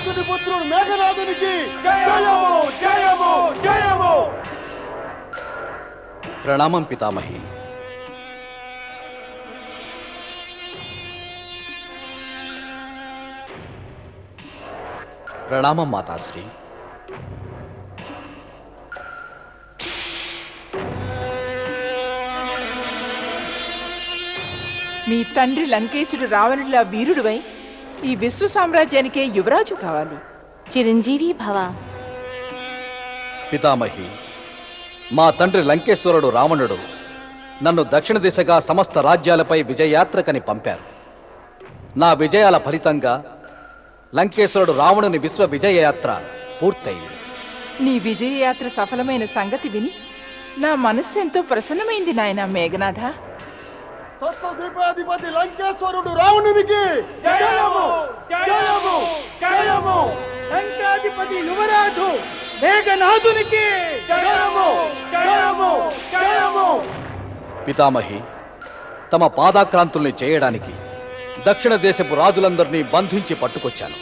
లంకేశుడి పుత్రుడు మేఘనాథునికి జయము జయము జయము. ప్రణామం పితామహి. ప్రణామం మాతాశ్రీ. మీ తండ్రి లంకేశుడు రావణుడిలా వీరుడివై ఈ విశ్వ సామ్రాజ్యానికే యువరాజు కావాలి. చిరంజీవి భవ. పితామహి, మా తండ్రి లంకేశ్వరుడు రావణుడు నన్ను దక్షిణ దిశగా సమస్త రాజ్యాలపై విజయయాత్రకని పంపారు. నా విజయాల ఫలితంగా లంకేశ్వరుడు రావణుని విశ్వ విజయయాత్ర పూర్తయింది. నీ విజయయాత్ర సఫలమైన సంగతి విని నా మనస్సు ఎంతో ప్రసన్నమైంది నాయన మేఘనాథ. సప్తద్వీపాధిపతి లంకేశ్వరుడు రావణునికి జయము జయము జయము. లంకాధిపతి యువరాజు మేఘనాథునికి జయము జయము జయము. పితామహి, తమ పాదాక్రాంతుల్ని చేయడానికి దక్షిణ దేశపు రాజులందరినీ బంధించి పట్టుకొచ్చాను.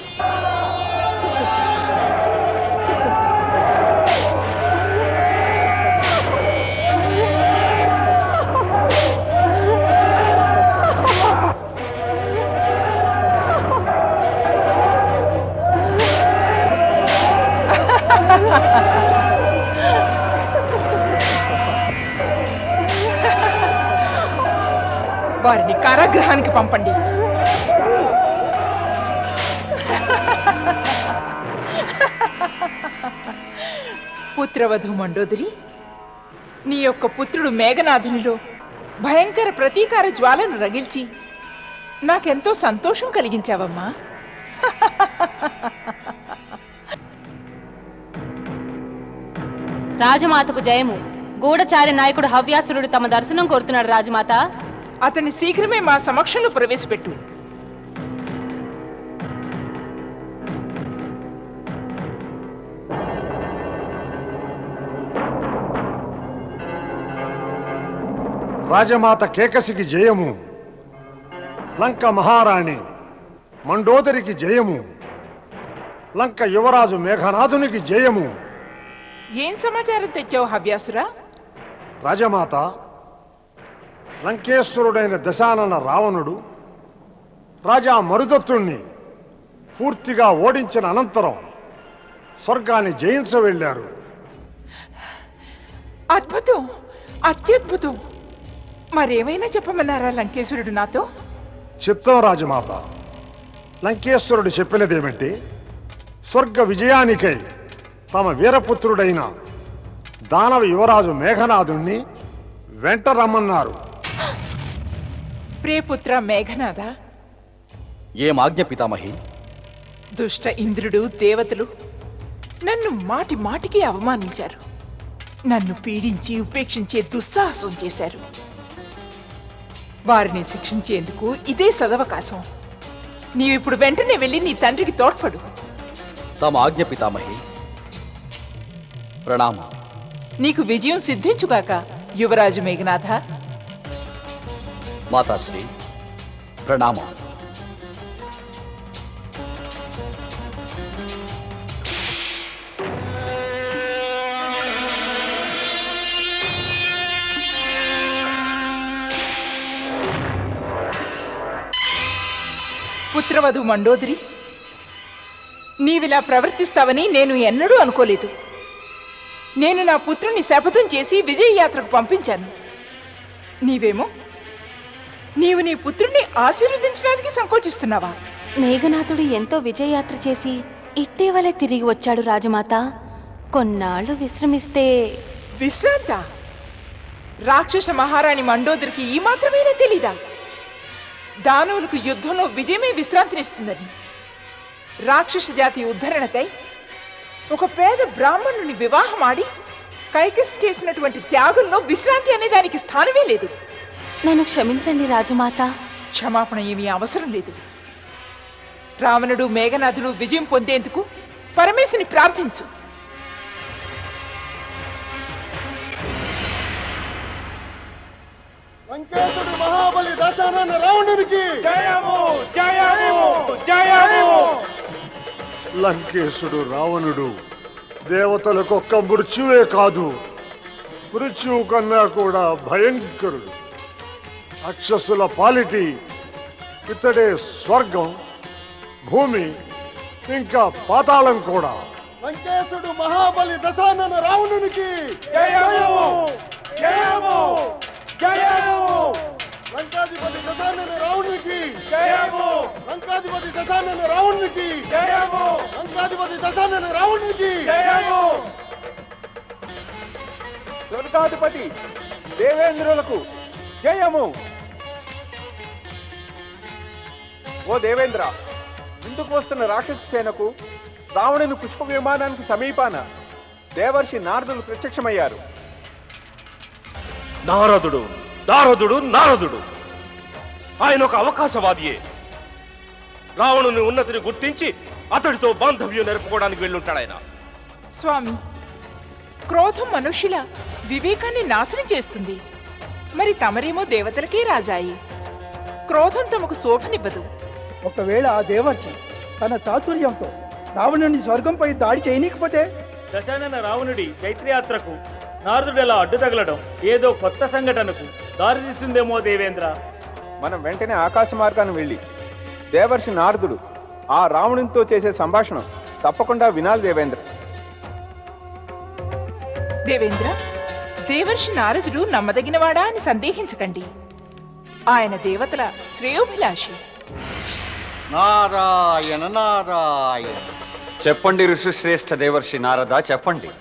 వారిని కారాగృహానికి పంపండి. పుత్రవధు మండోదరి, నీ యొక్క పుత్రుడు మేఘనాథునిలో భయంకర ప్రతీకార జ్వాలను రగిల్చి నాకెంతో సంతోషం కలిగించావమ్మా. రాజమాతకు జయము. గూఢచారి నాయకుడు హవ్యాసురుడు తమ దర్శనం కోరుతున్నాడు రాజమాత. అతన్ని శీఘ్రమే మా సమక్షంలో ప్రవేశపెట్టు. రాజమాత కేకసికి జయము. లంక మహారాణి మండోదరికి జయము. లంక యువరాజు మేఘనాథునికి జయము. ఏం సమాచారం తెచ్చావు హవ్యాసురా? రాజమాత, లంకేశ్వరుడైన దశానన రావణుడు రాజా మరుదత్తుణ్ణి పూర్తిగా ఓడించిన అనంతరం స్వర్గాన్ని జయించ వెళ్ళారు. అద్భుతం, అత్యద్భుతం. మరేమైనా చెప్పమన్నారా లంకేశ్వరుడు నాతో? చిత్తం రాజమాత. లంకేశ్వరుడు చెప్పినదేమంటే స్వర్గ విజయానికై తమ వీరపుత్రుడైన దానవ యువరాజు మేఘనాథుణ్ణి వెంట రమ్మన్నారు. ప్రియపుత్ర మేఘనాథ, ఏం ఆజ్ఞ పితామహి? దుష్ట ఇంద్రుడు, దేవతలు నన్ను మాటి మాటికి అవమానించారు. నన్ను పీడించి ఉపేక్షించే దుస్సాహసం చేశారు. వారిని శిక్షించేందుకు ఇదే సదవకాశం. నీవిప్పుడు వెంటనే వెళ్ళి నీ తండ్రికి తోడ్పడు. తమ ఆజ్ఞ పితామహి. ప్రణామం. నీకు విజయం సిద్ధించుగాక యువరాజు మేఘనాథ. మాతాశ్రీ, ప్రణామం. పుత్రవధు మండోదరి, నీవిలా ప్రవర్తిస్తావని నేను ఎన్నడూ అనుకోలేదు. నేను నా పుత్రుని శపథం చేసి విజయయాత్రకు పంపించాను. నీవు నీ పుత్రుణ్ణి ఆశీర్వదించడానికి సంకోచిస్తున్నావా? మేఘనాథుడు ఎంతో విజయయాత్ర చేసి ఇటీవలే తిరిగి వచ్చాడు రాజమాత. కొన్నాళ్ళు విశ్రమిస్తే. విశ్రాంత? రాక్షస మహారాణి మండోదరికి ఈ మాత్రమేనా తెలీదా? దానవులకు యుద్ధంలో విజయమే విశ్రాంతినిస్తుందని. రాక్షస జాతి ఉద్ధరణకై ఒక పేద బ్రాహ్మణుని వివాహమాడి కైకసి చేసినటువంటి త్యాగంలో విశ్రాంతి అనే దానికి స్థానమే లేదు. నన్ను క్షమించండి రాజమాత. క్షమాపణ ఏమీ అవసరం లేదు. రావణుడు, మేఘనాథుడు విజయం పొందేందుకు పరమేశుని ప్రార్థించు. లంకేశుడి మహాబలి దశానన రావణునికి జయము జయము జయము. లంకేశుడు రావణుడు దేవతలకు ఒక్క మృత్యువే కాదు, మృత్యువు కన్నా కూడా భయంకరుడు. అక్షసుల పాలిటి ఇతడే స్వర్గం, భూమి, ఇంకా పాతాళం కూడా. లంకేశుడు మహాబలి దశానన రావణునికి లంకాధిపతి దశానన రావణునికి లంకాధిపతి దశానన రావణునికి లంకాధిపతి దశానన రావణునికి స్వర్గాధిపతి దేవేంద్రులకు జయము. ఓ దేవేంద్ర, ముందుకు వస్తున్న రాక్షస సేనకు రావణుని పుష్ప విమానానికి సమీపాన దేవర్షి నారదులు ప్రత్యక్షమయ్యారు. నారదుడు నారదుడు నారదుడు ఆయన ఒక అవకాశవాదియే. రావణుని ఉన్నతిని గుర్తించి అతడితో బాంధవ్యం నెరపుకోవడానికి వెళ్ళుంటాడాయన. స్వామి, క్రోధం మనుష్యుల వివేకాన్ని నాశనం చేస్తుంది. మరి తమరేమో దేవతలకే రాజాయి. క్రోధం తమకు శోభనివ్వదు. ఒకవేళ ఆ దేవర్షి తన చాతుర్యంతో రావణుని స్వర్గంపై దాడి చేయనీకపోతే? దశానన రావణుడి చైత్రయాత్రకు నారదుడెలా అడ్డు తగలడం ఏదో కొత్త సంఘటనకు దారితీస్తుందేమో దేవేంద్ర. మనం వెంటనే ఆకాశ మార్గాన్ని వెళ్ళి దేవర్షి నారదుడు ఆ రావణునితో చేసే సంభాషణ తప్పకుండా వినాలి దేవేంద్ర. దేవేంద్ర, దేవర్షి నారదుడు నమ్మదగినవాడా అని సందేహించకండి. ఆయన దేవతల శ్రేయోభిలాషి. నారాయణ నారాయణ. చెప్పండి ఋషిశ్రేష్ఠ దేవర్షి నారద, చెప్పండి.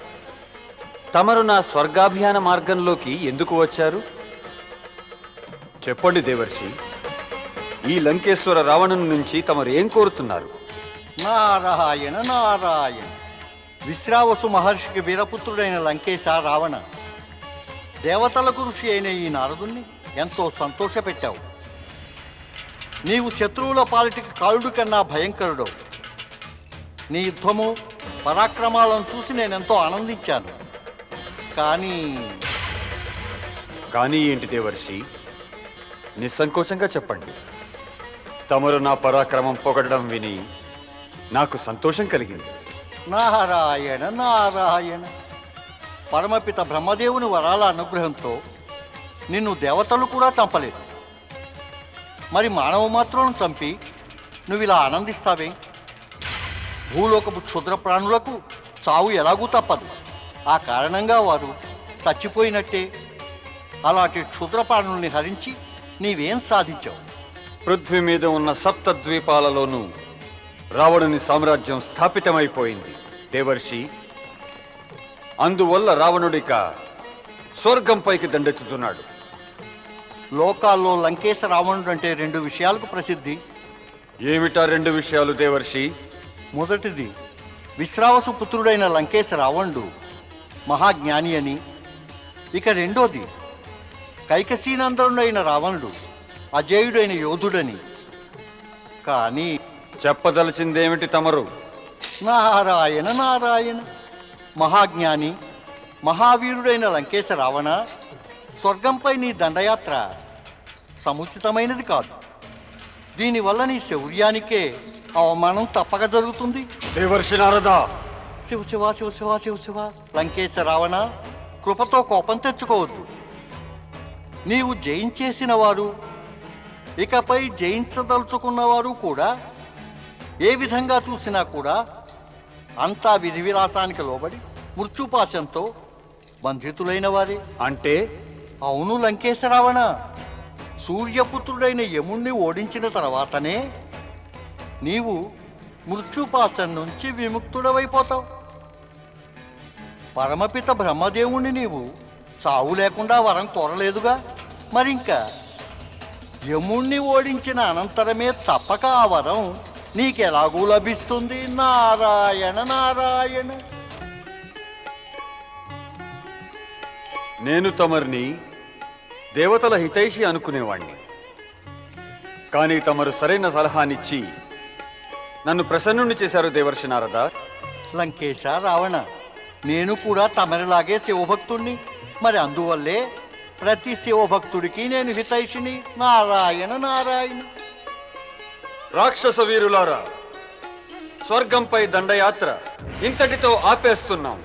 తమరు నా స్వర్గాభియాన మార్గంలోకి ఎందుకు వచ్చారు? చెప్పండి దేవర్షి, ఈ లంకేశ్వర రావణుని నుంచి తమరు ఏం కోరుతున్నారు? నారాయణ నారాయణ. విశ్రావసు మహర్షికి వీరపుత్రుడైన లంకేశ రావణ, దేవతలకు ఋషి అయిన ఈ నారదుణ్ణి ఎంతో సంతోషపెట్టావు. నీవు శత్రువుల పాలిటికి కాలుడు కన్నా భయంకరుడు. నీ యుద్ధము పరాక్రమాలను చూసి నేనెంతో ఆనందించాను. కానీ ఏంటి దేవర్షి? నిస్సంకోచంగా చెప్పండి. తమరు నా పరాక్రమం పొగడడం విని నాకు సంతోషం కలిగింది. నారాయణ నారాయణ. పరమపిత బ్రహ్మదేవుని వరాల అనుగ్రహంతో నిన్ను దేవతలు కూడా చంపలేదు. మరి మానవ మాత్రం చంపి నువ్వు ఇలా ఆనందిస్తావే? భూలోకపు క్షుద్ర ప్రాణులకు చావు ఎలాగూ తప్పదు. ఆ కారణంగా వారు చచ్చిపోయినట్టే. అలాంటి క్షుద్ర ప్రాణుల్ని హరించి నీవేం సాధించావు? పృథ్వీ మీద ఉన్న సప్తద్వీపాలలోనూ రావణుని సామ్రాజ్యం స్థాపితమైపోయింది దేవర్షి. అందువల్ల రావణుడిక స్వర్గంపైకి దండెత్తుతున్నాడు. లోకాల్లో లంకేశ రావణుడు అంటే 2 విషయాలకు ప్రసిద్ధి. ఏమిటా 2 విషయాలు దేవర్షి? మొదటిది, విశ్రావసు పుత్రుడైన లంకేశ రావణుడు మహాజ్ఞాని అని. ఇక రెండోది, కైకసీనందనుడైన రావణుడు అజేయుడైన యోధుడని. కానీ చెప్పదలచిందేమిటి తమరు? నారాయణ నారాయణ. మహాజ్ఞాని మహావీరుడైన లంకేశ రావణ, స్వర్గంపై నీ దండయాత్ర సముచితమైనది కాదు. దీనివల్ల నీ శౌర్యానికే అవమానం తప్పక జరుగుతుంది. దేవర్షి నారద. శివ శివ శివ శివ శివ శివ. లంకేశ రావణ, కృపతో కోపం తెచ్చుకోవద్దు. నీవు జయించేసిన వారు, ఇకపై జయించదలుచుకున్నవారు కూడా ఏ విధంగా చూసినా కూడా అంతా విధి విలాసానికి లోబడి మృత్యుపాశంతో బంధితులైన వారే. అంటే? అవును లంకేశ రావణ, సూర్యపుత్రుడైన యముణ్ణి ఓడించిన తర్వాతనే నీవు మృత్యుపాశం నుంచి విముక్తుడవైపోతావు. పరమపిత బ్రహ్మదేవుణ్ణి నీవు చావు లేకుండా వరం కోరలేదుగా. మరింకా యముణ్ణి ఓడించిన అనంతరమే తప్పక ఆ వరం నీకెలాగూ లభిస్తుంది. నారాయణ నారాయణ. నేను తమరిని దేవతల హితైషి అనుకునేవాణ్ణి. కానీ తమరు సరైన సలహానిచ్చి నన్ను ప్రసన్నుని చేశారు దేవర్షి నారద. లంకేశ రావణ, నేను కూడా తమరిలాగే శివభక్తుణ్ణి. మరి అందువల్లే ప్రతి శివభక్తుడికి నేను హితైషిని. నారాయణ నారాయణ. రాక్షస వీరులారా, స్వర్గంపై దండయాత్ర ఇంతటితో ఆపేస్తున్నాం.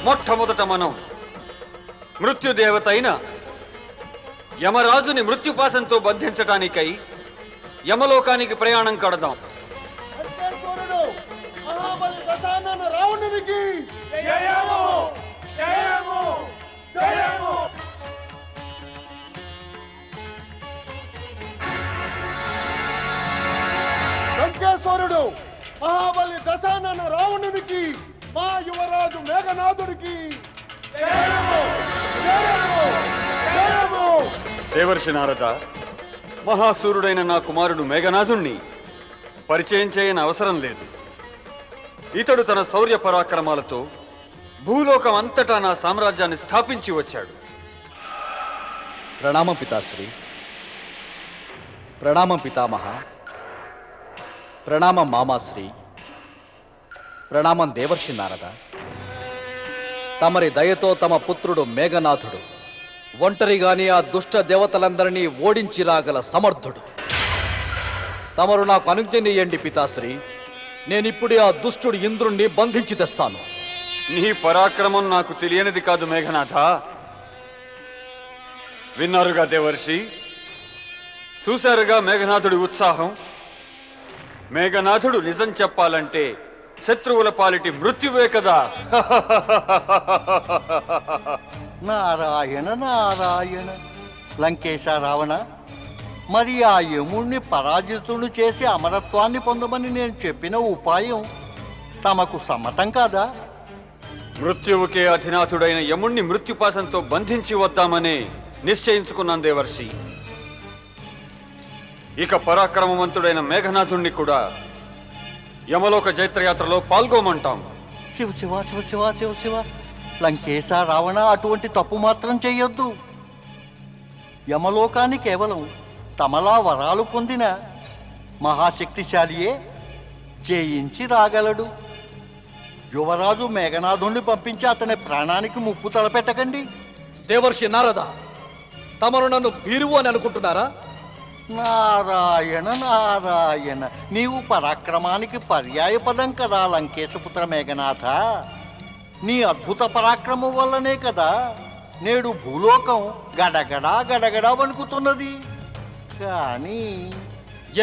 మొట్టమొదట మనం మృత్యుదేవత అయిన యమరాజుని మృత్యుపాశంతో బంధించటానికై యమలోకానికి ప్రయాణం కడదాం. లంకేశ్వరుడు మహాబలి దశానన రావణునికి జయము జయము జయము. లంకేశ్వరుడు మహాబలి దశానన రావణునికి మా యువరాజు మేఘనాథుడికి జయము జయము జయము. దేవర్షి నారద, మహాసూరుడైన నా కుమారుడు మేఘనాథుణ్ణి పరిచయం చేయని అవసరం లేదు. ఇతడు తన శౌర్య పరాక్రమాలతో భూలోకం అంతటా నా సామ్రాజ్యాన్ని స్థాపించి వచ్చాడు. ప్రణామం పితాశ్రీ. ప్రణామం పితామహ. ప్రణామం మామాశ్రీ. ప్రణామం దేవర్షి నారద. తమరి దయతో తమ పుత్రుడు మేఘనాథుడు ఒంటరిగానే ఆ దుష్ట దేవతలందరినీ ఓడించి రాగల సమర్థుడు. తమరు నాకు అనుజ్ఞనీయండి పితాశ్రీ. నేనిప్పుడే ఆ దుష్టుడు ఇంద్రుణ్ణి బంధించి తెస్తాను. నీ పరాక్రమం నాకు తెలియనిది కాదు మేఘనాథ. విన్నారుగా దేవర్షి, చూశారుగా మేఘనాథుడి ఉత్సాహం. మేఘనాథుడు నిజం చెప్పాలంటే శత్రువుల పాలిటి మృత్యువే కదా. నారాయణ నారాయణ. లంకేశ రావణ, మరి ఆ యముణ్ణి పరాజితుడు చేసి అమరత్వాన్ని పొందమని నేను చెప్పిన ఉపాయం తమకు సమ్మతం కాదా? మృత్యువుకే అధినాథుడైన యముణ్ణి మృత్యుపాశంతో బంధించి వద్దామనే నిశ్చయించుకున్నాను దేవర్షి. ఇక పరాక్రమవంతుడైన మేఘనాథుణ్ణి కూడా యమలోక జైత్రయాత్రలో పాల్గొమంటాం. శివ శివ శివ శివ శివ శివ. లంకేశ రావణ, అటువంటి తప్పు మాత్రం చెయ్యొద్దు. యమలోకాన్ని కేవలం తమలా వరాలు పొందిన మహాశక్తిశాలియే జయించి రాగలడు. యువరాజు మేఘనాథుణ్ణి పంపించి అతని ప్రాణానికి ముప్పు తలపెట్టకండి. దేవర్షి నారద, తమరు నన్ను భీరువు అని అనుకుంటున్నారా? నారాయణ నారాయణ. నీవు పరాక్రమానికి పర్యాయ పదం కదా లంకేశపుత్ర మేఘనాథ. నీ అద్భుత పరాక్రమం వల్లనే కదా నేడు భూలోకం గడగడా గడగడా వణుకుతున్నది. కానీ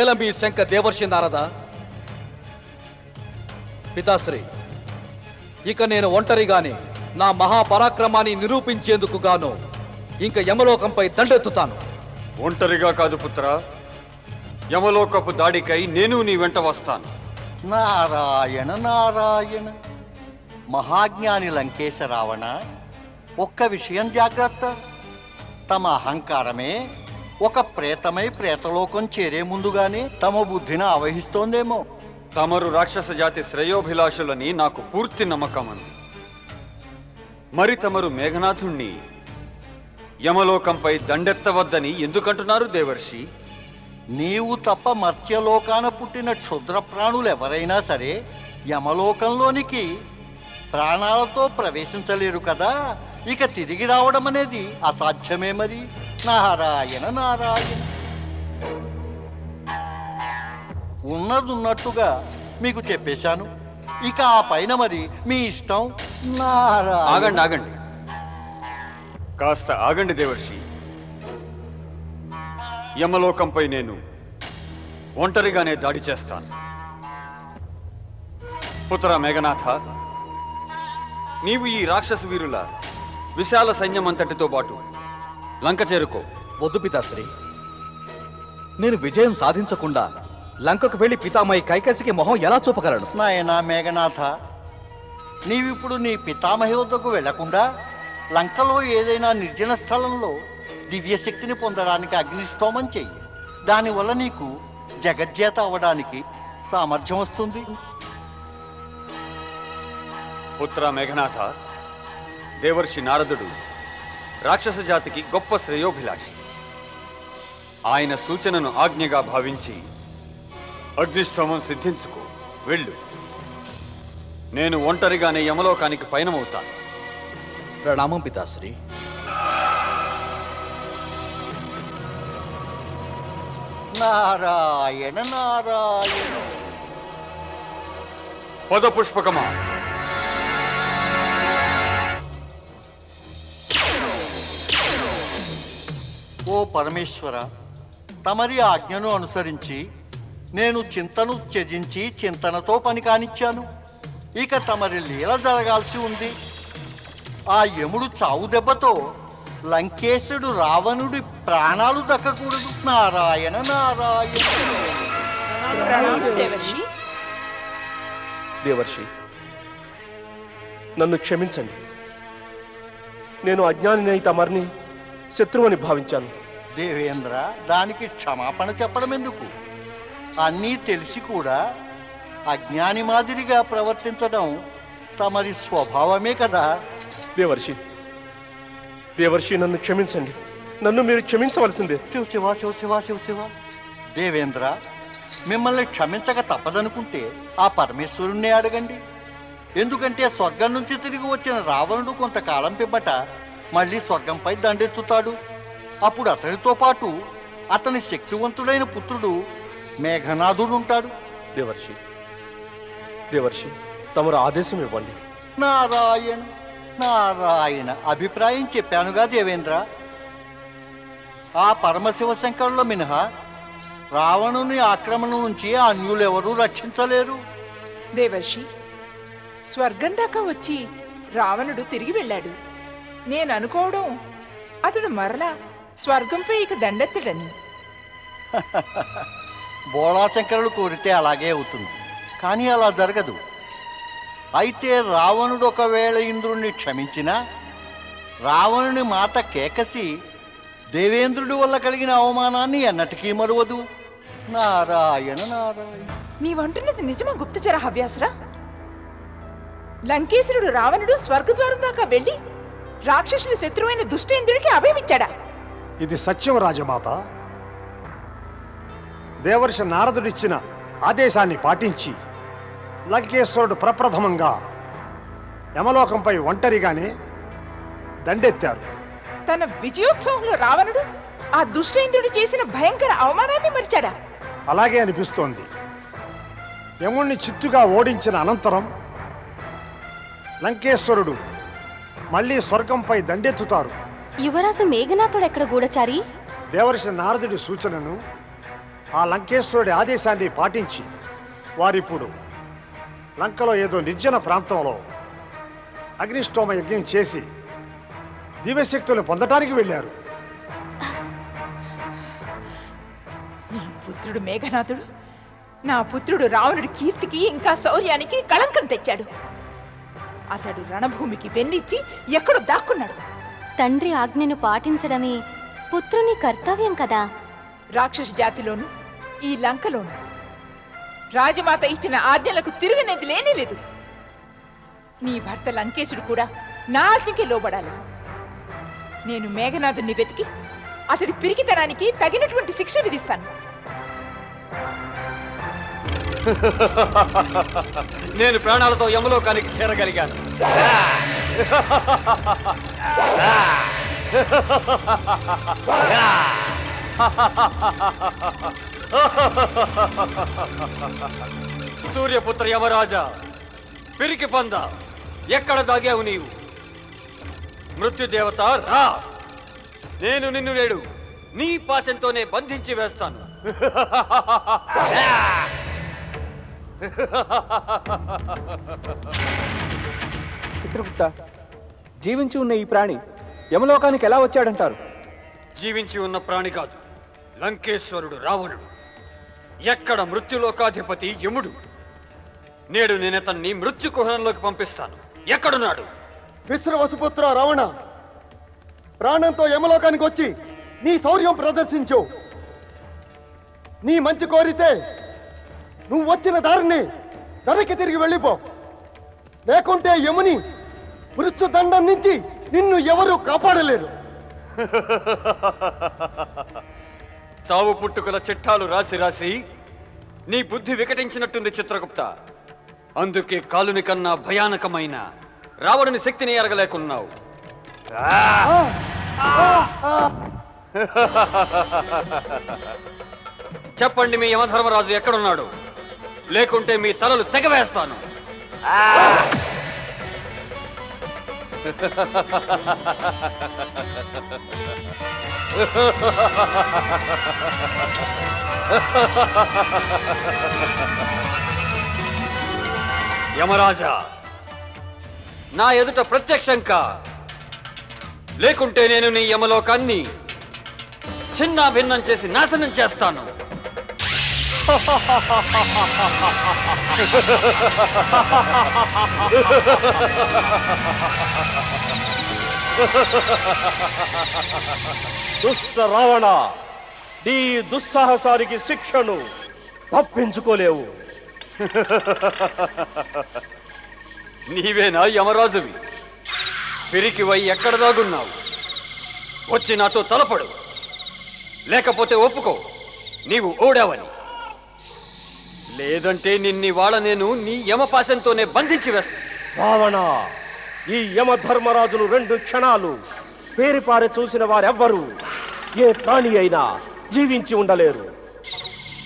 ఏల మీ శంక దేవర్షి నారద. పితాశ్రీ, ఇక నేను ఒంటరిగానే నా మహాపరాక్రమాన్ని నిరూపించేందుకు గాను ఇంక యమలోకంపై దండెత్తుతాను. ఒంటరిగా కాదు పుత్ర, యమలోకపు దాడికై నేను నీ వెంట వస్తాను. నారాయణ నారాయణ. మహాజ్ఞాని లంకేశ రావణ, ఒక్క విషయం జాగ్రత్త. తమ అహంకారమే ఒక ప్రేతమై ప్రేతలోకం చేరే ముందుగానే తమ బుద్ధిని ఆవహిస్తోందేమో. తమరు రాక్షస జాతి శ్రేయోభిలాషులని నాకు పూర్తి నమ్మకం ఉంది. మరి తమరు మేఘనాథుణ్ణి యమలోకంపై దండెత్తవద్దని ఎందుకంటున్నారు దేవర్షి? నీవు తప్ప మర్త్యలోకాన పుట్టిన క్షుద్ర ప్రాణులు ఎవరైనా సరే యమలోకంలోనికి ప్రాణాలతో ప్రవేశించలేరు కదా. ఇక తిరిగి రావడం అనేది అసాధ్యమే. మరి నారాయణ నారాయణ. ఉన్నదున్నట్టుగా మీకు చెప్పేశాను. ఇక ఆ పైన మరి మీ ఇష్టం. నారాయణ. ఆగండి ఆగండి, కాస్త ఆగండి దేవర్షి. యమలోకంపై నేను ఒంటరిగానే దాడి చేస్తాను. పుత్ర మేఘనాథ, నీవు ఈ రాక్షస వీరుల విశాల సైన్యమంతటితో పాటు లంక చేరుకో. వద్దు పితాశ్రీ. నేను విజయం సాధించకుండా లంకకు వెళ్లి పితామహి కైకసికి మొహం ఎలా చూపగలను? నాయనా మేఘనాథ, నీవిప్పుడు నీ పితామహి వద్దకు వెళ్లకుండా లంకలో ఏదైనా నిర్జన స్థలంలో దివ్యశక్తిని పొందడానికి అగ్నిష్టోమం చెయ్యి. దానివల్ల నీకు జగజ్జేత అవడానికి సామర్థ్యం వస్తుంది. పుత్ర మేఘనాథ, దేవర్షి నారదుడు రాక్షస జాతికి గొప్ప శ్రేయోభిలాషి. ఆయన సూచనను ఆజ్ఞగా భావించి అగ్నిష్టోమం సిద్ధించుకో. వెళ్ళు. నేను ఒంటరిగానే యమలోకానికి పయనమవుతాను. ప్రణామం పితాశ్రీ. నారాయణ నారాయణ. పదపుష్పకమా? ఓ పరమేశ్వర, తమరి ఆజ్ఞను అనుసరించి నేను చింతను త్యజించి చింతనతో పని కానిచ్చాను. ఇక తమరి లీల జరగాల్సి ఉంది. ఆ యముడు చావు దెబ్బతో లంకేశుడు రావణుడి ప్రాణాలు దక్కకూడదు. నారాయణ నారాయణ. ప్రణామం దేవర్షి. దేవర్షి, నన్ను క్షమించండి. నేను అజ్ఞానినై తమరిని శత్రువని భావించాను. దేవేంద్ర, దానికి క్షమాపణ చెప్పడం ఎందుకు? అన్నీ తెలిసి కూడా అజ్ఞాని మాదిరిగా ప్రవర్తించడం తమరి స్వభావమే కదా. దేవర్షి, దేవర్షి, నన్ను క్షమించండి. నన్ను మీరు క్షమించవలసిందే. శివ శివ శివ శివ శివ. దేవేంద్ర, మిమ్మల్ని క్షమించక తప్పదనుకుంటే ఆ పరమేశ్వరుణ్ణి అడగండి. ఎందుకంటే స్వర్గం నుంచి తిరిగి వచ్చిన రావణుడు కొంతకాలం పిమ్మట మళ్ళీ స్వర్గంపై దండెత్తుతాడు. అప్పుడు అతనితో పాటు అతని శక్తివంతుడైన పుత్రుడు మేఘనాథుడు ఉంటాడు. దేవర్షి, దేవర్షి, తమరు ఆదేశం ఇవ్వండి. నారాయణ నారాయణ. అభిప్రాయం చెప్పానుగా దేవేంద్ర. ఆ పరమశివ శంకరుల మినహా రావణుని ఆక్రమణ నుంచి అన్యులెవరూ రక్షించలేరు. దేవర్షి, స్వర్గం దాకా వచ్చి రావణుడు తిరిగి వెళ్ళాడు. నేను అనుకోవడం అతడు మరలా స్వర్గంపై ఇక దండెత్తడని. బోళాశంకరులు కోరితే అలాగే అవుతుంది, కానీ అలా జరగదు. అయితే రావణుడు ఒకవేళ ఇంద్రుణ్ణి క్షమించినా రావణుని మాత కేకసి దేవేంద్రుడి వల్ల కలిగిన అవమానాన్ని ఎన్నటికీ మరువదు. నారాయణ నారాయణ. నీవంటున్నది నిజమా గుప్తచర హవ్యాసురా? లంకేశ్వరుడు రావణుడు స్వర్గద్వారం దాకా వెళ్ళి రాక్షసుల శత్రువైన దుష్టేంద్రుడికి అభయమిచ్చాడా? ఇది సత్యం రాజమాత. దేవర్షి నారదుడిచ్చిన ఆదేశాన్ని పాటించి లంకేశ్వరుడు ప్రప్రథమంగా యమలోకంపై ఒంటరిగానే దండెత్తారు. తన విజయోత్సవంలో రావణుడు ఆ దుష్టేంద్రుడు చేసిన భయంకర అవమానాన్ని మరిచాడా? అలాగే అనిపిస్తోంది. యముణ్ణి చిత్తుగా ఓడించిన అనంతరం లంకేశ్వరుడు మళ్ళీ స్వర్గంపై దండెత్తుతారు. యువరాజు మేఘనాథుడు ఎక్కడ గూఢచారి? దేవర్షి నారదుడి సూచనను ఆ లంకేశ్వరుడి ఆదేశాన్ని పాటించి వారిప్పుడు లంకలో ఏదో నిర్జన ప్రాంతంలో అగ్నిష్టోమ యజ్ఞం చేసి దివ్యశక్తులను పొందటానికి వెళ్ళారు. నీ పుత్రుడు మేఘనాథుడు నా పుత్రుడు రావణుడి కీర్తికి ఇంకా శౌర్యానికి కళంకం తెచ్చాడు. అతడు రణభూమికి వెన్నిచ్చి ఎక్కడో దాక్కున్నాడు. తండ్రి ఆజ్ఞను పాటించడమే పుత్రుని కర్తవ్యం కదా. రాక్షస జాతిలోను ఈ లంకలోను రాజమాత ఇచ్చిన ఆజ్ఞలకు తిరుగునేది లేనే లేదు. నీ భర్త లంకేశుడు కూడా నా ఆజ్ఞకే లోబడాలి. నేను మేఘనాథుని వెతికి అతడి పిరికితనానికి తగినటువంటి శిక్ష విధిస్తాను. నేను ప్రాణాలతో యమలోకానికి చేరగలిగాను. సూర్యపుత్ర యమరాజా, పిరికి పంద, ఎక్కడ దాగావు నీవు? మృత్యుదేవత రా, నేను నిన్ను నేడు నీ పాశంతోనే బంధించి వేస్తాను. చిత్రగుప్త, జీవించి ఉన్న ఈ ప్రాణి యమలోకానికి ఎలా వచ్చాడంటారు? జీవించి ఉన్న ప్రాణి కాదు, లంకేశ్వరుడు రావణుడు. ఎక్కడ మృత్యులోకాధిపతి యముడు. నేడు నేనతన్ని మృత్యుకుహరంలోకి పంపిస్తాను. ఎక్కడున్నాడు? విశ్రవసుపుత్ర రావణ, ప్రాణంతో యమలోకానికి వచ్చి నీ శౌర్యం ప్రదర్శించు. నీ మంచి కోరితే నువ్వు వచ్చిన దారిని వెనక్కి తిరిగి వెళ్ళిపో. లేకుంటే యముని మృత్యుదండం నుంచి నిన్ను ఎవరు కాపాడలేరు. చావు పుట్టుకల చిట్టాలు రాసి రాసి నీ బుద్ధి వికటించినట్టుంది చిత్రగుప్త. అందుకే కాలుని కన్నా భయానకమైన రావణుని శక్తిని ఎరగలేకున్నావు. చెప్పండి, మీ యమధర్మరాజు ఎక్కడున్నాడు? లేకుంటే మీ తలలు తెగవేస్తాను. యమరాజా, నా ఎదుట ప్రత్యక్షంగా లేకుంటే నేను నీ యమలోకాన్ని చిన్న భిన్నం చేసి నాశనం చేస్తాను. దుష్ట రావణ, నీ దుస్సాహసానికి శిక్షను తప్పించుకోలేవు. నీవేనా యమరాజువి? పిరికివై ఎక్కడ దాగున్నావు? వచ్చి నాతో తలపడు, లేకపోతే ఒప్పుకో నీవు ఓడావని. లేదంటే నిన్ని వాళ్ళ నేను నీ యమపాశంతోనే బంధించి వేస్తా. రావణ, ఈ యమధర్మరాజును 2 క్షణాలు పేరిపారి చూసిన వారెవ్వరూ ఏ ప్రాణి అయినా జీవించి ఉండలేరు.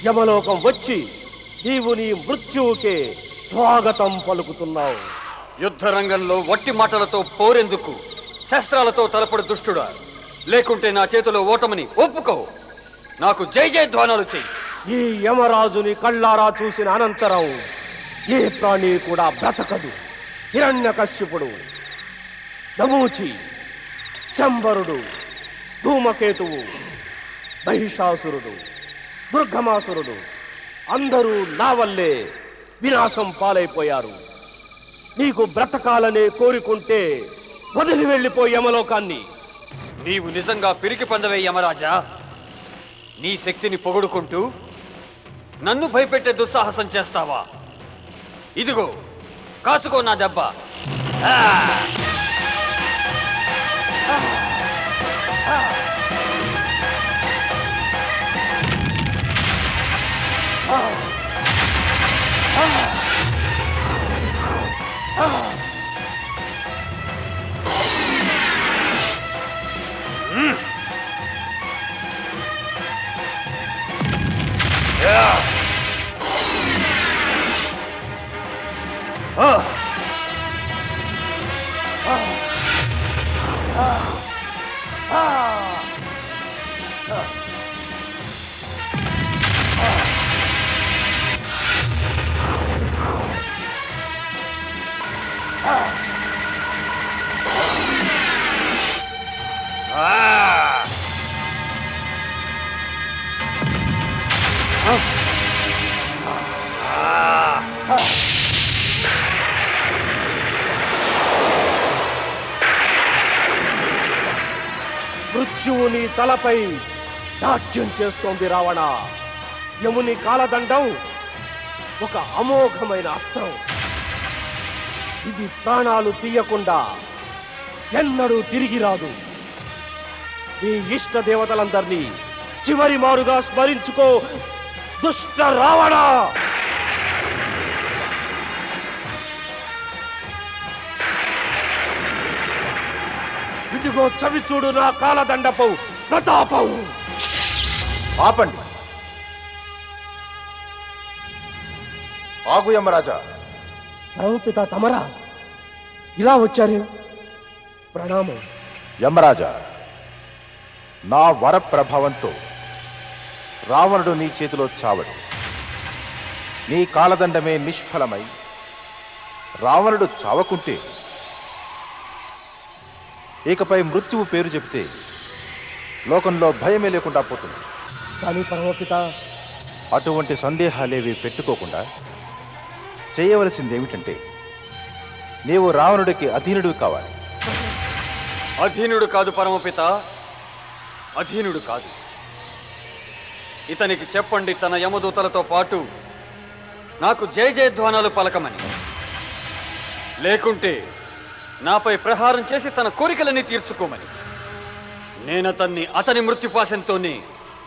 యమలోకం వచ్చి నీవు నీ మృత్యువుకే స్వాగతం పలుకుతున్నావు. యుద్ధ రంగంలో వట్టి మాటలతో పోరెందుకు? శస్త్రాలతో తలపడు దుష్టుడా, లేకుంటే నా చేతిలో ఓటమని ఒప్పుకో. నాకు జై జయ ధ్వానాలు చెయ్యి. ఈ యమరాజుని కళ్ళారా చూసిన అనంతరం ఏ ప్రాణి కూడా బ్రతకదు. హిరణ్యకశ్యపుడు, నమూచి, శంబరుడు, ధూమకేతువు, మహిషాసురుడు, దుర్గమాసురుడు అందరూ నా వల్లే వినాశం పాలైపోయారు. నీకు బ్రతకాలనే కోరుకుంటే వదిలి వెళ్ళిపోయి యమలోకాన్ని. నీవు నిజంగా పిరికి పందవే యమరాజా. నీ శక్తిని పొగుడుకుంటూ నన్ను భయపెట్టే దుస్సాహసం చేస్తావా? ఇదిగో కాసుకో నా దెబ్బ. మృత్యువు నీ తలపై నాట్యం చేస్తోంది రావణ. యముని కాలదండం ఒక అమోఘమైన అస్త్రం. ఇది ప్రాణాలు తీయకుండా ఎన్నడూ తిరిగి రాదు. నీ ఇష్ట దేవతలందరినీ చివరి మారుగా స్మరించుకో దుష్ట రావణ. ఇదిగో చవి చూడు నా కాలదండపు ప్రతాపం. ఆపండి. ఆగు యమరాజా. పిత తమరా ఇలా వచ్చారు? ప్రణామం. యమరాజా, నా వర ప్రభావంతో రావణుడు నీ చేతిలో చావడు. నీ కాలదండమే నిష్ఫలమై రావణుడు చావకుంటే ఇకపై మృత్యువు పేరు చెబితే లోకంలో భయమే లేకుండా పోతుంది. కానీ పరమపిత, అటువంటి సందేహాలేవి పెట్టుకోకుండా చేయవలసిందేమిటంటే నీవు రావణుడికి అధీనుడు కావాలి. అధీనుడు కాదు పరమపిత, అధీనుడు కాదు. ఇతనికి చెప్పండి తన యమదూతలతో పాటు నాకు జయ జయధ్వానాలు పలకమని. లేకుంటే నాపై ప్రహారం చేసి తన కోరికలన్నీ తీర్చుకోమని. నేనతన్ని అతని మృత్యుపాశంతోనే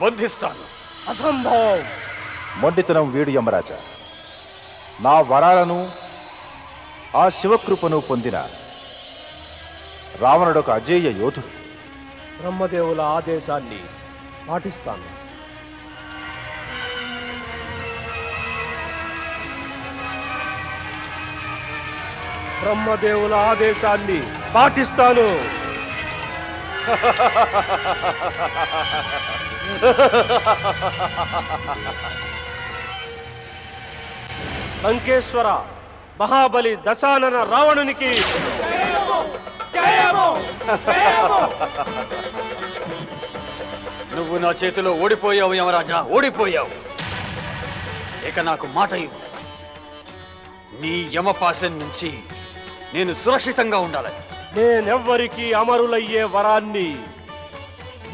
బంధిస్తాను. అసంభవం. మొండితనం వీడు యమరాజా. నా వరాలను ఆ శివకృపను పొందిన రావణుడొక అజేయ యోధుడు. బ్రహ్మదేవుల ఆదేశాన్ని పాటిస్తాను. బ్రహ్మదేవుల ఆదేశాన్ని పాటిస్తాను. లంకేశ్వర మహాబలి దశానన రావణునికి నువ్వు నా చేతిలో ఓడిపోయావు యమరాజా, ఓడిపోయావు. ఇక నాకు మాట ఇవ్వు. నీ యమపాశం నుంచి నేను సురక్షితంగా ఉండాలని. నేనెవ్వరికీ అమరులయ్యే వరాన్ని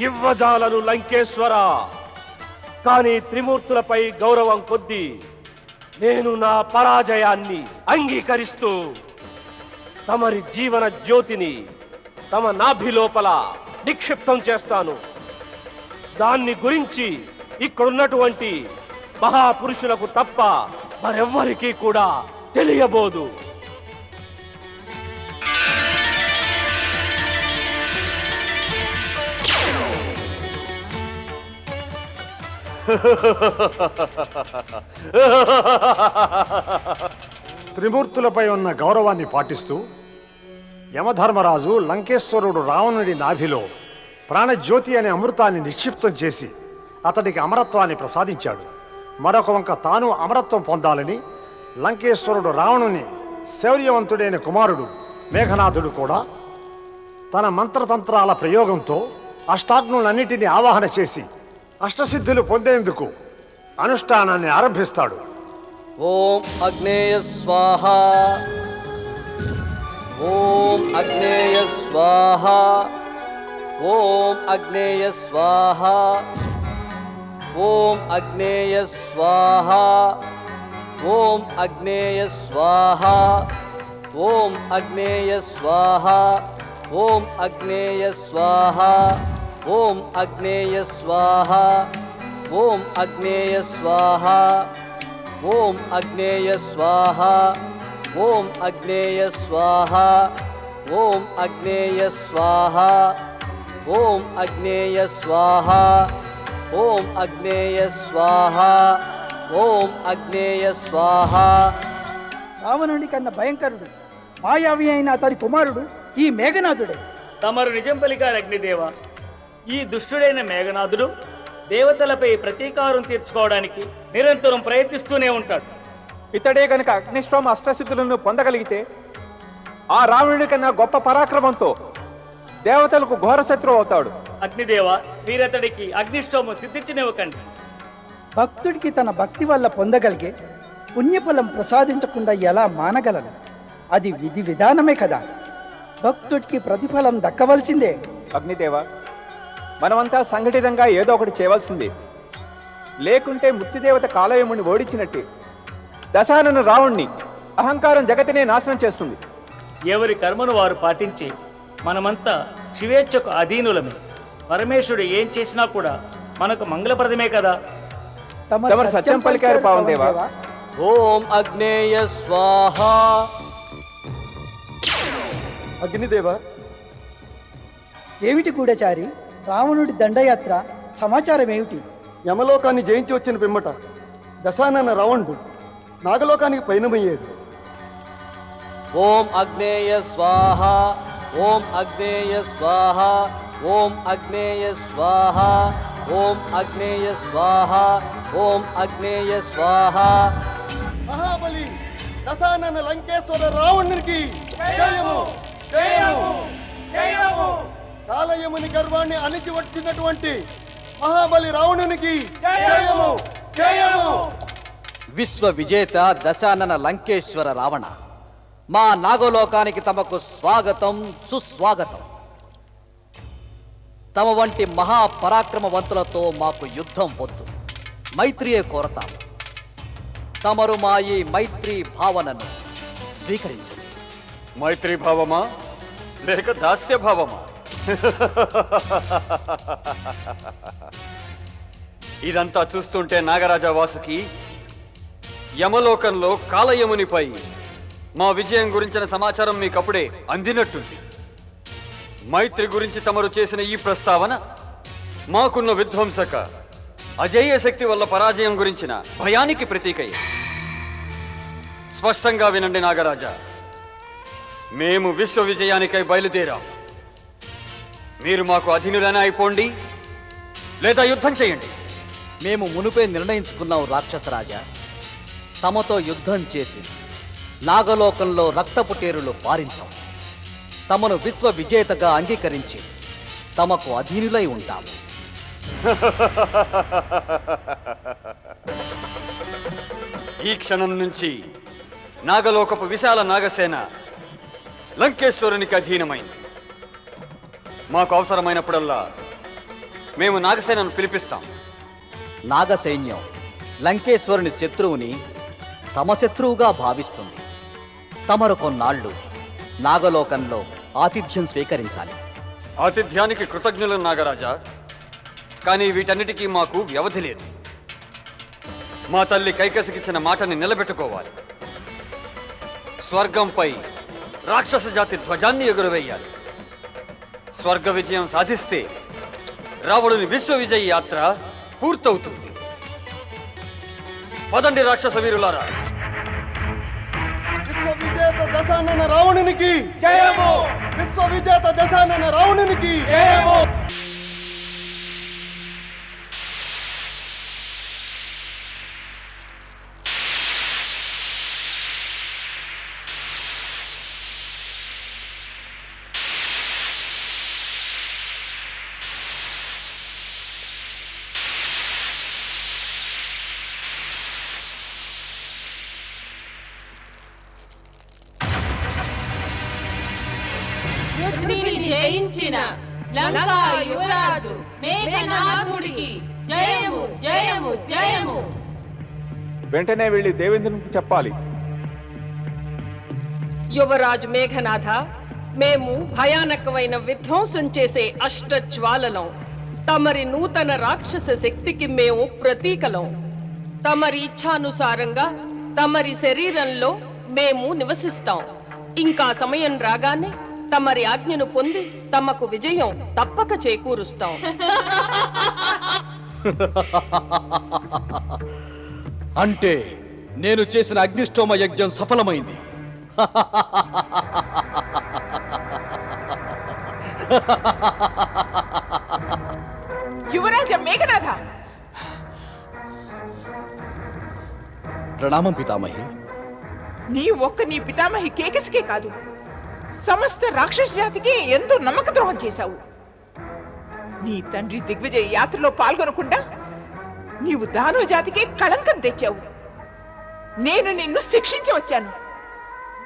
ఇవ్వజాలను లంకేశ్వర. కానీ త్రిమూర్తులపై గౌరవం కొద్దీ నేను నా పరాజయాన్ని అంగీకరిస్తూ తమరి జీవన జ్యోతిని తమ నాభి లోపల నిక్షిప్తం చేస్తాను. దాన్ని గురించి ఇక్కడున్నటువంటి మహాపురుషులకు తప్ప మరెవ్వరికీ కూడా తెలియబోదు. త్రిమూర్తులపై ఉన్న గౌరవాన్ని పాటిస్తూ యమధర్మరాజు లంకేశ్వరుడు రావణుడి నాభిలో ప్రాణజ్యోతి అనే అమృతాన్ని నిక్షిప్తం చేసి అతడికి అమరత్వాన్ని ప్రసాదించాడు. మరొక వంక తాను అమరత్వం పొందాలని లంకేశ్వరుడు రావణుని శౌర్యవంతుడైన కుమారుడు మేఘనాథుడు కూడా తన మంత్రతంత్రాల ప్రయోగంతో అష్టాగ్నులన్నిటినీ ఆవాహన చేసి అష్టసిద్ధులు పొందేందుకు అనుష్ఠానాన్ని ఆరంభిస్తాడు. ఓం అగ్నేయ స్వాహ, ఓం అగ్నేయ స్వాహ, ఓం అగ్నేయ స్వాహ, ఓం అగ్నేయ స్వాహ, ఓం అగ్నేయ స్వాహ, ఓం అగ్నేయ స్వాహ, ఓం అగ్నేయ స్వాహ, ఓం అగ్నేయ స్వాహ, ఓం అగ్నేయ స్వాహ, ఓం అగ్నేయ స్వాహ, ఓం అగ్నేయ స్వాహ, ఓం అగ్నేయ స్వాహ, ఓం అగ్నేయ స్వాహ, ఓం అగ్నేయ స్వాహ, ఓం అగ్నేయ స్వాహ. రావణుడి కన్నా భయంకరుడు మాయావి అయిన అతని కుమారుడు ఈ మేఘనాథుడే. తమరు నిజం పలికారు అగ్నిదేవ. ఈ దుష్టుడైన మేఘనాథుడు దేవతలపై ప్రతీకారం తీర్చుకోవడానికి నిరంతరం ప్రయత్నిస్తూనే ఉంటాడు. ఇతడే గనుక అగ్నిష్టోమ అష్టసిద్ధులను పొందగలిగితే ఆ రావణుడి కన్నా గొప్ప పరాక్రమంతో దేవతలకు ఘోర శత్రువు అవుతాడు. అగ్నిదేవ, మీరతడికి అగ్నిష్టోమం సిద్ధించనివ్వకండి. భక్తుడికి తన భక్తి వల్ల పొందగలిగే పుణ్యఫలం ప్రసాదించకుండా ఎలా మానగలను? అది విధి విధానమే కదా. భక్తుడికి ప్రతిఫలం దక్కవలసిందే. అగ్నిదేవ, మనమంతా సంఘటితంగా ఏదో ఒకటి చేయవలసిందే. లేకుంటే ముక్తిదేవత కాలయముని ఓడించినట్టే దశానన రావణ్ణి అహంకారం జగతినే నాశనం చేస్తుంది. ఎవరి కర్మను వారు పాటించి మనమంతా శివేచ్ఛకు అధీనులమే. పరమేశ్వరుడు ఏం చేసినా కూడా మనకు మంగళప్రదమే కదా. తమరు సత్యం పలికారు పావందేవా. ఓం అగ్నేయ స్వాహ. అగ్నిదేవ, ఏమిటి గూఢచారి? రావణుడి దండయాత్ర సమాచారం ఏమిటి? యమలోకాన్ని జయించి వచ్చిన పిమ్మట దశానన రావణుడు నాగలోకానికి పయనమయ్యాడు. ఓం అగ్నేయ స్వాహ, ఓం అగ్నేయ స్వాహ, ఓం అగ్నేయ స్వాహ, ఓం అగ్నేయ స్వాహ, ఓం అగ్నేయ స్వాహ. మహాబలి దశానన లంకేశ్వర రావణునికి జయము, జయము, జయము. కాలయముని గర్వాన్ని అణిచి వచ్చినటువంటి మహాబలి రావణునికి జయము, జయము. విశ్వ విజేత దశానన లంకేశ్వర రావణ, మా నాగలోకానికి తమకు స్వాగతం, సుస్వాగతం. తమ వంటి మహాపరాక్రమవంతులతో మాకు యుద్ధం వద్దు, మైత్రియే కోరతాము. తమరు మా ఈ మైత్రీ భావనను స్వీకరించండి. మైత్రీ భావమా లేక దాస్య భావమా? ఇదంతా చూస్తుంటే నాగరాజా వాసుకి యమలోకంలో కాలయమునిపై మా విజయం గురించిన సమాచారం మీకప్పుడే అందినట్టుంది. మైత్రి గురించి తమరు చేసిన ఈ ప్రస్తావన మాకున్న విధ్వంసక అజేయ శక్తి వల్ల పరాజయం గురించిన భయానికి ప్రతీకయ్య. స్పష్టంగా వినండి నాగరాజా, మేము విశ్వ విజయానికై బయలుదేరాం. మీరు మాకు అధీనులైనా అయిపోండి, లేదా యుద్ధం చేయండి. మేము మునుపే నిర్ణయించుకున్నాం రాక్షసరాజా. తమతో యుద్ధం చేసి నాగలోకంలో రక్తపుటేరులు పారించాం. తమను విశ్వ విజేతగా అంగీకరించి తమకు అధీనులై ఉంటాము. ఈ క్షణం నుంచి నాగలోకపు విశాల నాగసేన లంకేశ్వరునికి అధీనమైంది. మాకు అవసరమైనప్పుడల్లా మేము నాగసేనను పిలిపిస్తాం. నాగసైన్యం లంకేశ్వరుని శత్రువుని తమ శత్రువుగా భావిస్తుంది. తమరు కొన్నాళ్ళు నాగలోకంలో ఆతిథ్యం స్వీకరించాలి. ఆతిథ్యానికి కృతజ్ఞులు నాగరాజా. కానీ వీటన్నిటికీ మాకు వ్యవధి లేదు. మా తల్లి కైకసికిచ్చిన మాటని నిలబెట్టుకోవాలి. స్వర్గంపై రాక్షస జాతి ధ్వజాన్ని ఎగురవేయాలి. స్వర్గ విజయం సాధిస్తే రావణుని విశ్వ విజయ యాత్ర పూర్తవుతుంది. పదండి రాక్షస వీరులారా. విశ్వ విజేత దశానన రావణునికి జయము! విశ్వ విజేత దశానన రావణునికి జయము! పృథ్వీని జయించిన లంకా యువరాజు మేఘనాథుడికి జయము జయము జయము. వెంటనే వెళ్ళి దేవేంద్రునికి చెప్పాలి. యువరాజు మేఘనాథ, మేము భయానకమైన విధ్వంసం చేసే అష్టజ్వాలలం. తమరి నూతన రాక్షస శక్తికి మేము ప్రతీకలం. తమరి ఇచ్ఛానుసారంగా తమరి శరీరంలో మేము నివసిస్తాం. ఇంకా సమయం రాగానే తమరి ఆజ్ఞను పొంది తమకు విజయం తప్పక చేకూరుస్తాం. అంటే నేను చేసిన అగ్నిష్టోమ యజ్ఞం సఫలమైంది. యువరాజ మేఘనాథ, ప్రణామం పితామహి. నీ పితామహి కేకసికే కాదు, సమస్త రాక్షస జాతికి ఎంతో నమ్మక ద్రోహం చేశావు. నీ తండ్రి దిగ్విజయ యాత్రలో పాల్గొనకుండా నీవు దానవ జాతికి కళంకం తెచ్చావు. నేను నిన్ను శిక్షించవచ్చాను.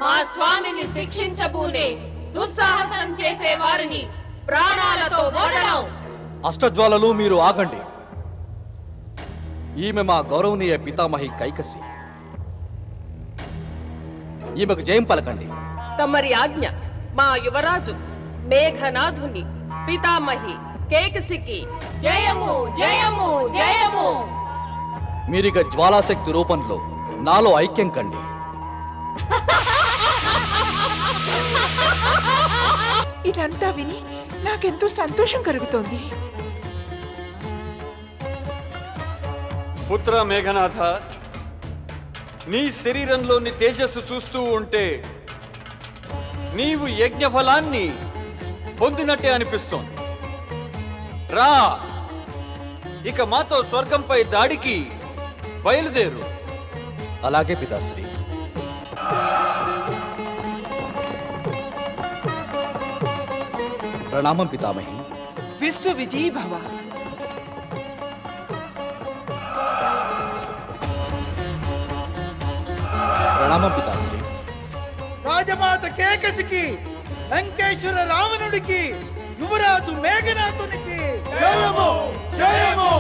మా స్వామిని శిక్షించబూనే దుస్సాహసం చేసే వారిని ప్రాణాలతో వదలం. అష్టజ్వాలలు మీరు ఆగండి. ఈమె మా గౌరవనీయ పితామహి కైకసి. ఈమెకు జయం పలకండి. తమరి ఆజ్ఞ. మా యువరాజు మేఘనాథుని పితామహి కేకసికి జయము జయము జయము. మీరిక జ్వాలాశక్తి రూపంలో నాలో ఐక్యం కండి. ఇదంతా విని నాకెంతో సంతోషం కలుగుతోంది. పుత్ర మేఘనాథ, నీ శరీరంలోని తేజస్సు చూస్తూ ఉంటే నీవు యజ్ఞఫలాన్ని పొందినట్టే అనిపిస్తోంది. రా, ఇక మాతో స్వర్గంపై దాడికి బయలుదేరు. అలాగే పితాశ్రీ. ప్రణామం పితామహి. విశ్వ విజయీ భవ. ప్రణామం పితాశ్రీ. రాజమాత కేకసికి, లంకేశ్వర రావణుడికి, యువరాజు మేఘనాథునికి జయము జయము.